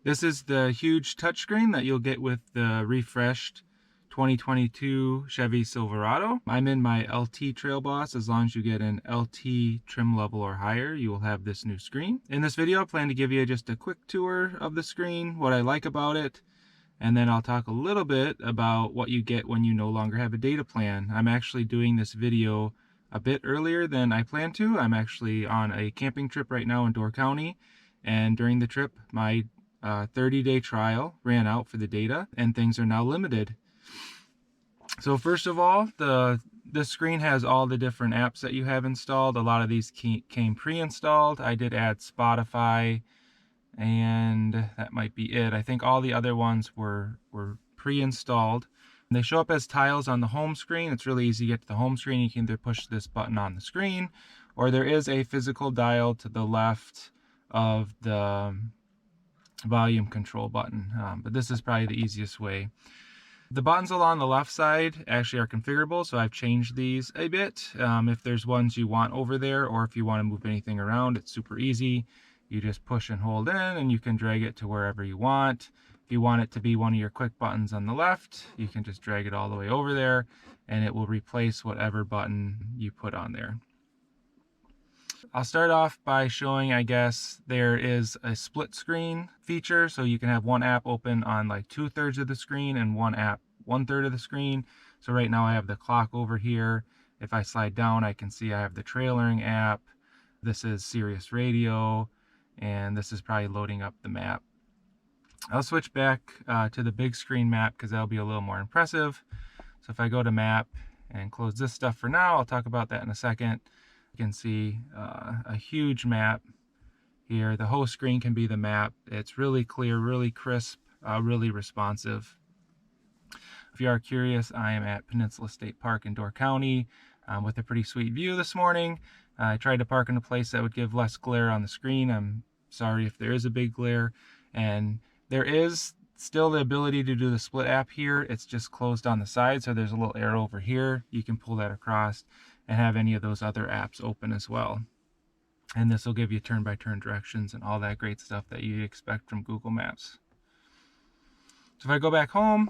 This is the huge touchscreen that you'll get with the refreshed 2022 Chevy Silverado. I'm in my LT Trail Boss. As long as you get an LT trim level or higher, you will have this new screen. In this video, I plan to give you just a quick tour of the screen, what I like about it, and then I'll talk a little bit about what you get when you no longer have a data plan. I'm actually doing this video a bit earlier than I planned to. I'm actually on a camping trip right now in Door County, and during the trip, my 30-day trial ran out for the data, and things are now limited. So first of all, this screen has all the different apps that you have installed. A lot of these came pre-installed. I did add Spotify, and that might be it. I think all the other ones were pre-installed. They show up as tiles on the home screen. It's really easy to get to the home screen. You can either push this button on the screen, or there is a physical dial to the left of the volume control button, but this is probably the easiest way. The buttons along the left side actually are configurable, so I've changed these a bit. If there's ones you want over there, or if you want to move anything around, it's super easy. You just push and hold in, and you can drag it to wherever you want. If you want it to be one of your quick buttons on the left, you can just drag it all the way over there, and it will replace whatever button you put on there. I'll start off by showing, I guess, there is a split screen feature, so you can have one app open on like 2/3 of the screen and one app 1/3 of the screen. So right now I have the clock over here. If I slide down, I can see I have the trailering app. This is Sirius Radio, and this is probably loading up the map. I'll switch back to the big screen map because that'll be a little more impressive. So if I go to map and close this stuff for now, I'll talk about that in a second. You can see a huge map here. The whole screen can be the map. It's really clear, really crisp, really responsive. If you are curious, I am at Peninsula State Park in Door County with a pretty sweet view this morning. I tried to park in a place that would give less glare on the screen. I'm sorry if there is a big glare. And there is still the ability to do the split app here. It's just closed on the side, so there's a little arrow over here. You can pull that across and have any of those other apps open as well. And this will give you turn-by-turn directions and all that great stuff that you expect from Google Maps. So if I go back home,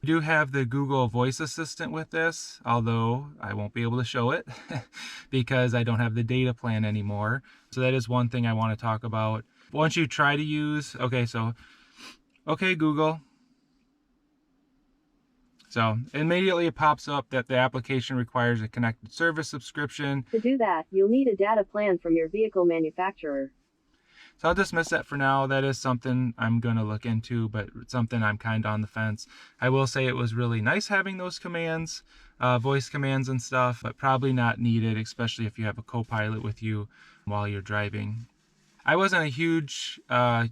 we do have the Google Voice Assistant with this, although I won't be able to show it because I don't have the data plan anymore. So that is one thing I want to talk about. Once you try to use, okay Google. So immediately it pops up that the application requires a connected service subscription. To do that, you'll need a data plan from your vehicle manufacturer. So I'll dismiss that for now. That is something I'm going to look into, but something I'm kind of on the fence. I will say it was really nice having those commands, voice commands and stuff, but probably not needed, especially if you have a co-pilot with you while you're driving. I wasn't a huge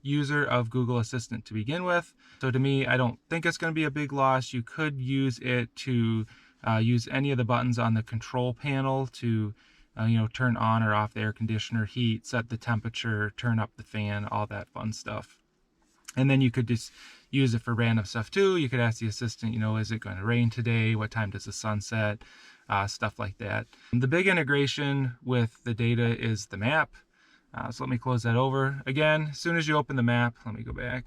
user of Google Assistant to begin with, so to me, I don't think it's going to be a big loss. You could use it to use any of the buttons on the control panel to turn on or off the air conditioner, heat, set the temperature, turn up the fan, all that fun stuff. And then you could just use it for random stuff too. You could ask the assistant, is it going to rain today? What time does the sun set? Stuff like that. The big integration with the data is the map. So let me close that over. Again, as soon as you open the map, let me go back.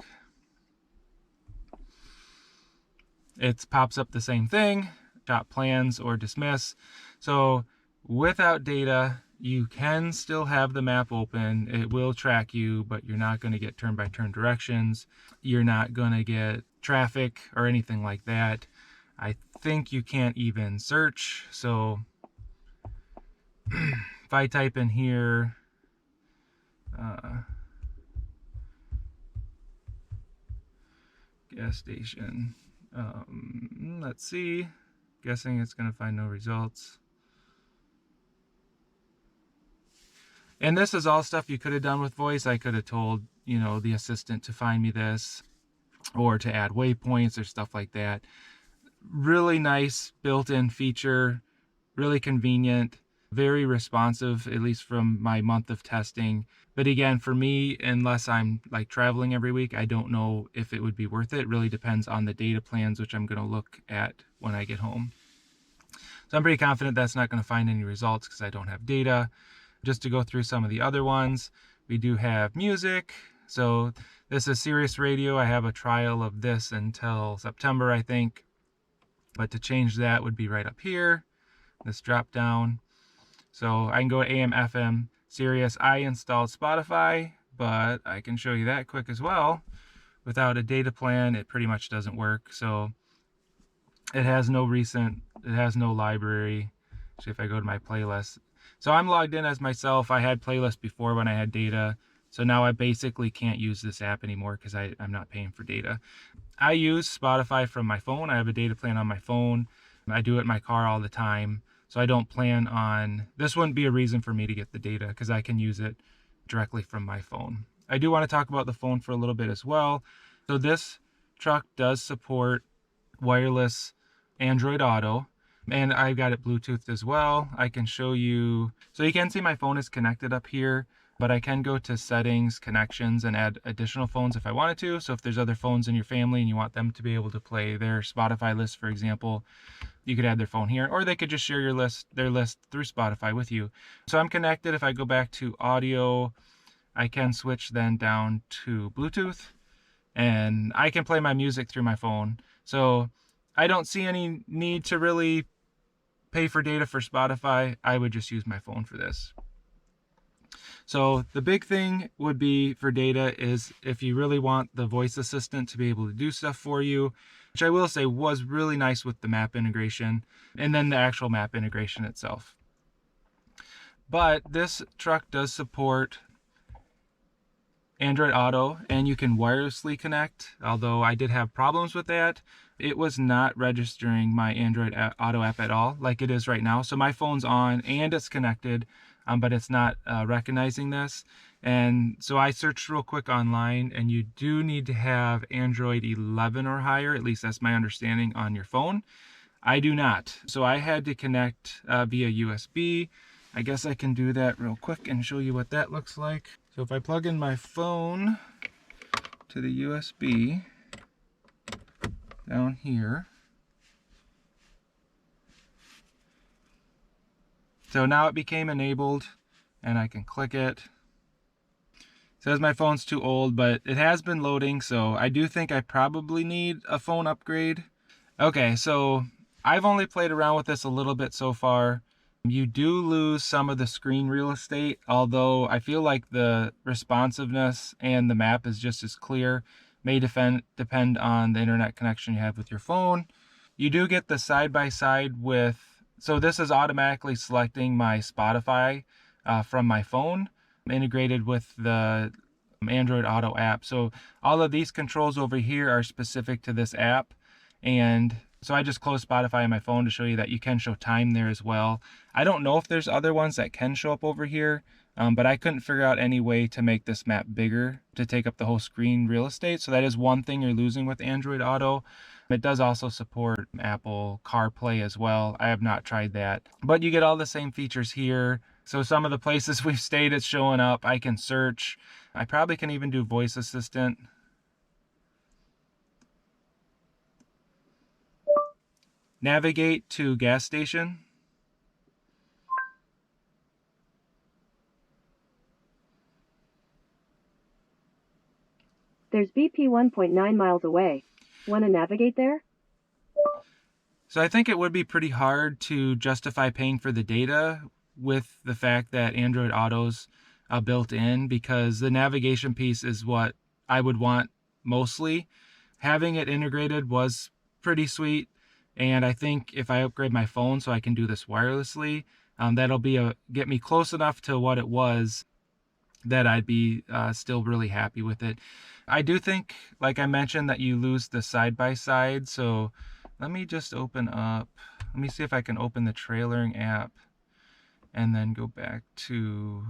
It pops up the same thing, shop plans or dismiss. So without data, you can still have the map open. It will track you, but you're not going to get turn-by-turn directions. You're not going to get traffic or anything like that. I think you can't even search. So if I type in here, gas station, let's see, guessing it's going to find no results. And this is all stuff you could have done with voice. I could have told, the assistant to find me this, or to add waypoints or stuff like that. Really nice built-in feature, really convenient, very responsive, at least from my month of testing. But again, for me, unless I'm like traveling every week, I don't know if it would be worth it. It really depends on the data plans, which I'm going to look at when I get home. So I'm pretty confident that's not going to find any results because I don't have data. Just to go through some of the other ones, we do have music. So this is Sirius Radio. I have a trial of this until September, I think. But to change that would be right up here, this drop down. So I can go AM, FM, Sirius. I installed Spotify, but I can show you that quick as well. Without a data plan, it pretty much doesn't work. So it has no library. Actually, if I go to my playlist. So I'm logged in as myself. I had playlists before when I had data. So now I basically can't use this app anymore because I'm not paying for data. I use Spotify from my phone. I have a data plan on my phone. I do it in my car all the time. So I don't plan on, this wouldn't be a reason for me to get the data because I can use it directly from my phone. I do want to talk about the phone for a little bit as well. So this truck does support wireless Android Auto, and I've got it Bluetooth as well. I can show you, so you can see my phone is connected up here, but I can go to settings, connections, and add additional phones if I wanted to. So if there's other phones in your family and you want them to be able to play their Spotify list, for example, you could add their phone here, or they could just share their list through Spotify with you. So I'm connected. If I go back to audio, I can switch then down to Bluetooth, and I can play my music through my phone. So I don't see any need to really pay for data for Spotify. I would just use my phone for this. So the big thing would be for data is if you really want the voice assistant to be able to do stuff for you, which I will say was really nice with the map integration and then the actual map integration itself. But this truck does support Android Auto, and you can wirelessly connect, although I did have problems with that. It was not registering my Android Auto app at all like it is right now. So my phone's on and it's connected, but it's not recognizing this. And so I searched real quick online, and you do need to have Android 11 or higher, at least that's my understanding, on your phone. I do not. So I had to connect via USB. I guess I can do that real quick and show you what that looks like. So if I plug in my phone to the USB down here. So now it became enabled, and I can click it. It says my phone's too old, but it has been loading, so I do think I probably need a phone upgrade. Okay, so I've only played around with this a little bit so far. You do lose some of the screen real estate, although I feel like the responsiveness and the map is just as clear. May depend on the internet connection you have with your phone. You do get the side-by-side with, so this is automatically selecting my Spotify from my phone, integrated with the Android Auto app. So all of these controls over here are specific to this app, and so I just closed Spotify on my phone to show you that you can show time there as well. I don't know if there's other ones that can show up over here, but I couldn't figure out any way to make this map bigger to take up the whole screen real estate. So that is one thing you're losing with Android Auto. It does also support Apple CarPlay as well. I have not tried that, but you get all the same features here. So some of the places we've stayed, it's showing up. I can search. I probably can even do voice assistant. Navigate to gas station. There's BP 1.9 miles away. Want to navigate there? So I think it would be pretty hard to justify paying for the data with the fact that Android Auto's built in, because the navigation piece is what I would want mostly. Having it integrated was pretty sweet. And I think if I upgrade my phone so I can do this wirelessly, that'll get me close enough to what it was that I'd be still really happy with it. I do think, like I mentioned, that you lose the side-by-side. So let me just open up, let me see if I can open the trailering app and then go back to,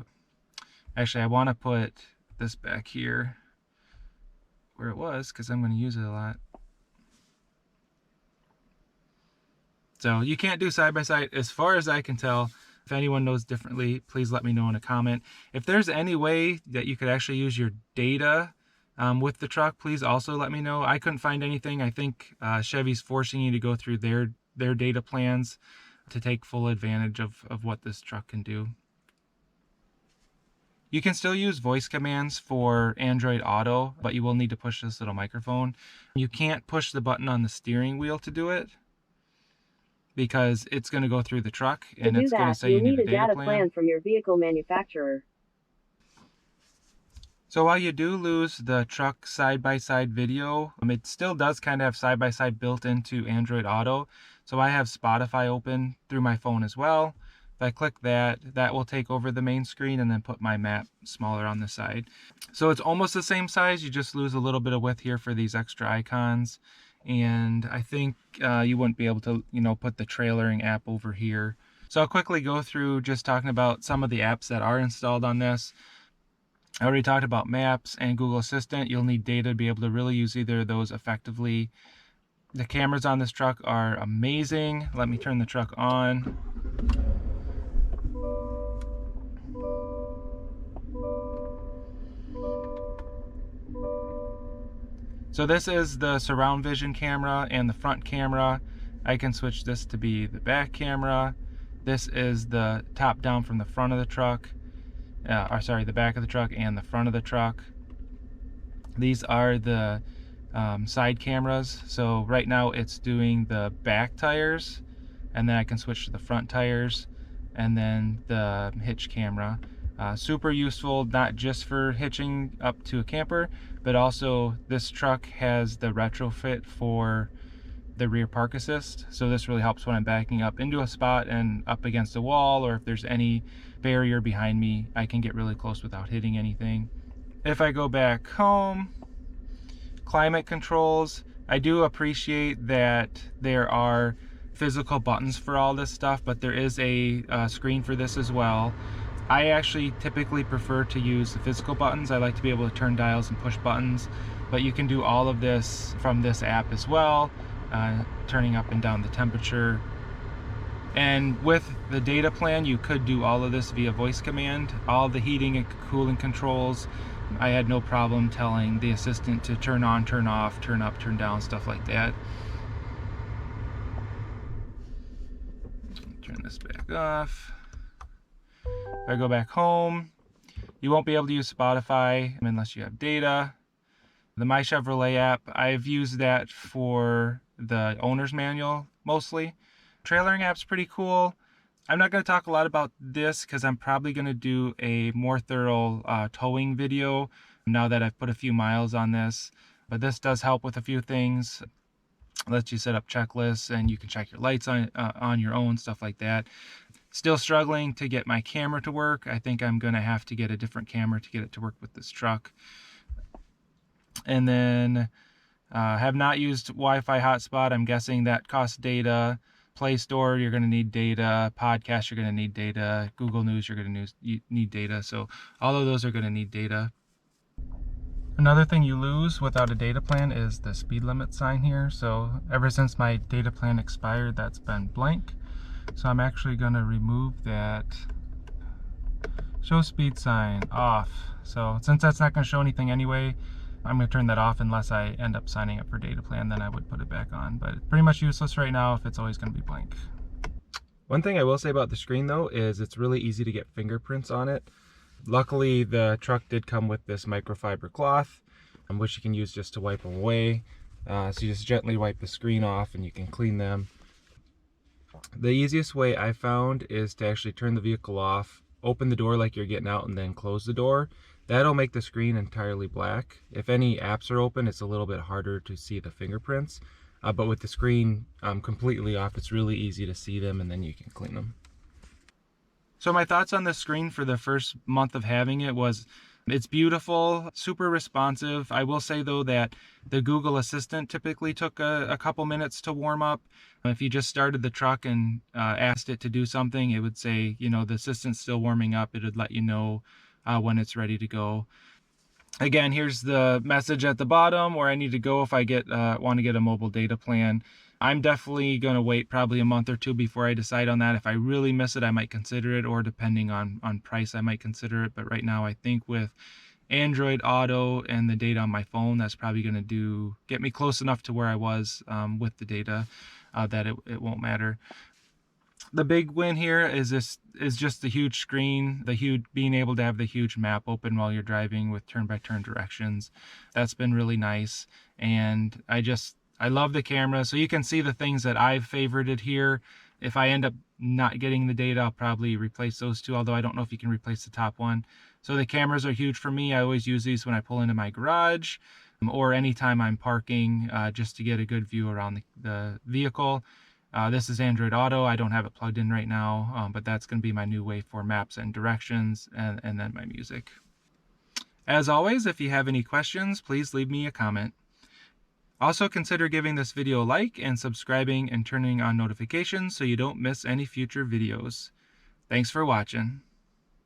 actually I want to put this back here where it was because I'm going to use it a lot. So you can't do side-by-side as far as I can tell. If anyone knows differently, please let me know in a comment. If there's any way that you could actually use your data with the truck, please also let me know. I couldn't find anything. I think Chevy's forcing you to go through their data plans to take full advantage of what this truck can do. You can still use voice commands for Android Auto, but you will need to push this little microphone. You can't push the button on the steering wheel to do it because it's going to go through the truck To and do it's going to that, say you'll you need need a a data data plan. plan from your vehicle manufacturer. So while you do lose the truck side-by-side video, it still does kind of have side-by-side built into Android Auto. So I have Spotify open through my phone as well. If I click that, that will take over the main screen and then put my map smaller on the side. So it's almost the same size, you just lose a little bit of width here for these extra icons. And I think you wouldn't be able to, put the trailering app over here. So I'll quickly go through just talking about some of the apps that are installed on this. I already talked about Maps and Google Assistant. You'll need data to be able to really use either of those effectively. The cameras on this truck are amazing. Let me turn the truck on. So this is the surround vision camera and the front camera. I can switch this to be the back camera. This is the top down from the front of the truck. The back of the truck and the front of the truck. These are the side cameras. So right now it's doing the back tires, and then I can switch to the front tires, and then the hitch camera. Super useful, not just for hitching up to a camper, but also this truck has the retrofit for the rear park assist. So this really helps when I'm backing up into a spot and up against a wall, or if there's any barrier behind me, I can get really close without hitting anything. If I go back home, climate controls, I do appreciate that there are physical buttons for all this stuff, but there is a screen for this as well. I actually typically prefer to use the physical buttons. I like to be able to turn dials and push buttons, but you can do all of this from this app as well, turning up and down the temperature. And with the data plan, you could do all of this via voice command. All the heating and cooling controls, I had no problem telling the assistant to turn on, turn off, turn up, turn down, stuff like that. Turn this back off. If I go back home, you won't be able to use Spotify unless you have data. The My Chevrolet app, I've used that for the owner's manual mostly. Trailering app's pretty cool. I'm not going to talk a lot about this because I'm probably going to do a more thorough towing video now that I've put a few miles on this. But this does help with a few things. It lets you set up checklists and you can check your lights on your own, stuff like that. Still struggling to get my camera to work. I think I'm going to have to get a different camera to get it to work with this truck. And then have not used Wi-Fi hotspot. I'm guessing that costs data. Play Store, you're going to need data. Podcast, you're going to need data. Google News, you're going to need data. So all of those are going to need data. Another thing you lose without a data plan is the speed limit sign here. So ever since my data plan expired, that's been blank. So I'm actually going to remove that. Show speed sign off. So since that's not going to show anything anyway, I'm going to turn that off unless I end up signing up for data plan, then I would put it back on. But it's pretty much useless right now if it's always going to be blank. One thing I will say about the screen though is it's really easy to get fingerprints on it. Luckily the truck did come with this microfiber cloth, which you can use just to wipe them away. So you just gently wipe the screen off and you can clean them. The easiest way I found is to actually turn the vehicle off, open the door like you're getting out, and then close the door. That'll make the screen entirely black. If any apps are open, it's a little bit harder to see the fingerprints. But with the screen completely off, it's really easy to see them and then you can clean them. So my thoughts on the screen for the first month of having it was, it's beautiful, super responsive. I will say though that the Google Assistant typically took a couple minutes to warm up. If you just started the truck and asked it to do something, it would say, the assistant's still warming up. It would let you know when it's ready to go. Again, here's the message at the bottom where I need to go if I want to get a mobile data plan. I'm definitely going to wait probably a month or two before I decide on that. If I really miss it, I might consider it, or depending on price, I might consider it. But right now, I think with Android Auto and the data on my phone, that's probably going to get me close enough to where I was with the data that it won't matter. The big win here is just the huge screen, the huge being able to have the huge map open while you're driving with turn-by-turn directions. That's been really nice, and I love the camera. So you can see the things that I've favorited here. If I end up not getting the data, I'll probably replace those two, although I don't know if you can replace the top one. So the cameras are huge for me. I always use these when I pull into my garage or anytime I'm parking, just to get a good view around the vehicle. This is Android Auto. I don't have it plugged in right now, but that's going to be my new way for maps and directions, and then my music. As always, if you have any questions, please leave me a comment. Also, consider giving this video a like and subscribing and turning on notifications so you don't miss any future videos. Thanks for watching.